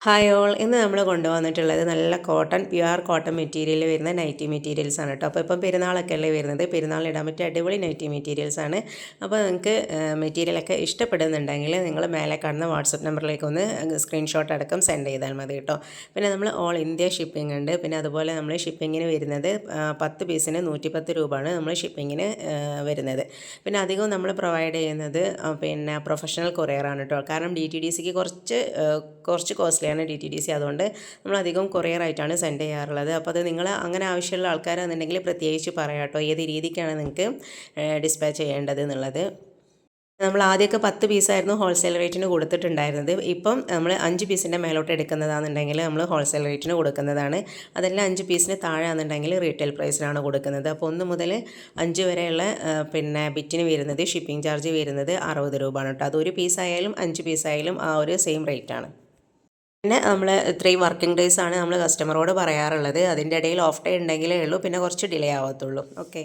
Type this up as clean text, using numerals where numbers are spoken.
Hi all ഇന്ന് നമ്മൾ കൊണ്ടുവന്നിട്ടുള്ളത് നല്ല പ്യുവർ കോട്ടൺ മെറ്റീരിയൽ വരുന്ന നൈറ്റി മെറ്റീരിയൽസ് ആണ് കേട്ടോ. അപ്പോൾ ഇപ്പം പെരുന്നാളൊക്കെ അല്ലേ വരുന്നത്, പെരുന്നാളിന് ഇടാൻ പറ്റിയ അടിപൊളി നൈറ്റി മെറ്റീരിയൽസ് ആണ്. അപ്പോൾ നിങ്ങൾക്ക് മെറ്റീരിയലൊക്കെ ഇഷ്ടപ്പെടുന്നുണ്ടെങ്കിൽ നിങ്ങൾ മേലെ കാണുന്ന വാട്സപ്പ് നമ്പറിലേക്ക് ഒന്ന് സ്ക്രീൻഷോട്ട് അടക്കം സെൻഡ് ചെയ്താൽ മതി കേട്ടോ. പിന്നെ നമ്മൾ ഓൾ ഇന്ത്യ ഷിപ്പിംഗ് ഉണ്ട്. പിന്നെ അതുപോലെ നമ്മൾ ഷിപ്പിങ്ങിന് വരുന്നത് 10 പീസിന് 110 രൂപയാണ് നമ്മൾ ഷിപ്പിങ്ങിന് വരുന്നത്. പിന്നെ അധികവും നമ്മൾ പ്രൊവൈഡ് ചെയ്യുന്നത് പിന്നെ പ്രൊഫഷണൽ കൊറിയറാണ് കേട്ടോ. കാരണം DTDCക്ക് കുറച്ച് കോസ്റ്റ്ലി DTDC, അതുകൊണ്ട് നമ്മൾ അധികം കൊറിയറായിട്ടാണ് സെൻഡ് ചെയ്യാറുള്ളത്. അപ്പോൾ അത് നിങ്ങൾ അങ്ങനെ ആവശ്യമുള്ള ആൾക്കാരാണെന്നുണ്ടെങ്കിൽ പ്രത്യേകിച്ച് പറയാം കേട്ടോ, ഏത് രീതിക്കാണ് നിങ്ങൾക്ക് ഡിസ്പാച്ച് ചെയ്യേണ്ടത് എന്നുള്ളത്. നമ്മൾ ആദ്യമൊക്കെ 10 പീസായിരുന്നു ഹോൾസെയിൽ റേറ്റിന് കൊടുത്തിട്ടുണ്ടായിരുന്നത്. ഇപ്പം നമ്മൾ 5 പീസിൻ്റെ മേലോട്ട് എടുക്കുന്നതാണെന്നുണ്ടെങ്കിൽ നമ്മൾ ഹോൾസെയിൽ റേറ്റിന് കൊടുക്കുന്നതാണ്. അതെല്ലാം 5 പീസിന് താഴെ ആണെന്നുണ്ടെങ്കിൽ റീറ്റെയിൽ പ്രൈസിനാണ് കൊടുക്കുന്നത്. അപ്പോൾ 1 മുതൽ 5 വരെയുള്ള പിന്നെ ബിറ്റിന് വരുന്നത് ഷിപ്പിംഗ് ചാർജ് വരുന്നത് 60 രൂപയാണ് കേട്ടോ. അത് 1 പീസായാലും 5 പീസായാലും ആ ഒരു സെയിം റേറ്റാണ്. പിന്നെ നമ്മൾ 3 വർക്കിംഗ് ഡേയ്സ് ആണ് നമ്മൾ കസ്റ്റമറോട് പറയാറുള്ളത്. അതിൻ്റെ ഇടയിൽ ഓഫ് ഡേ ഉണ്ടെങ്കിലേ ഉള്ളൂ, പിന്നെ കുറച്ച് ഡിലേ ആവത്തുള്ളൂ. ഓക്കെ.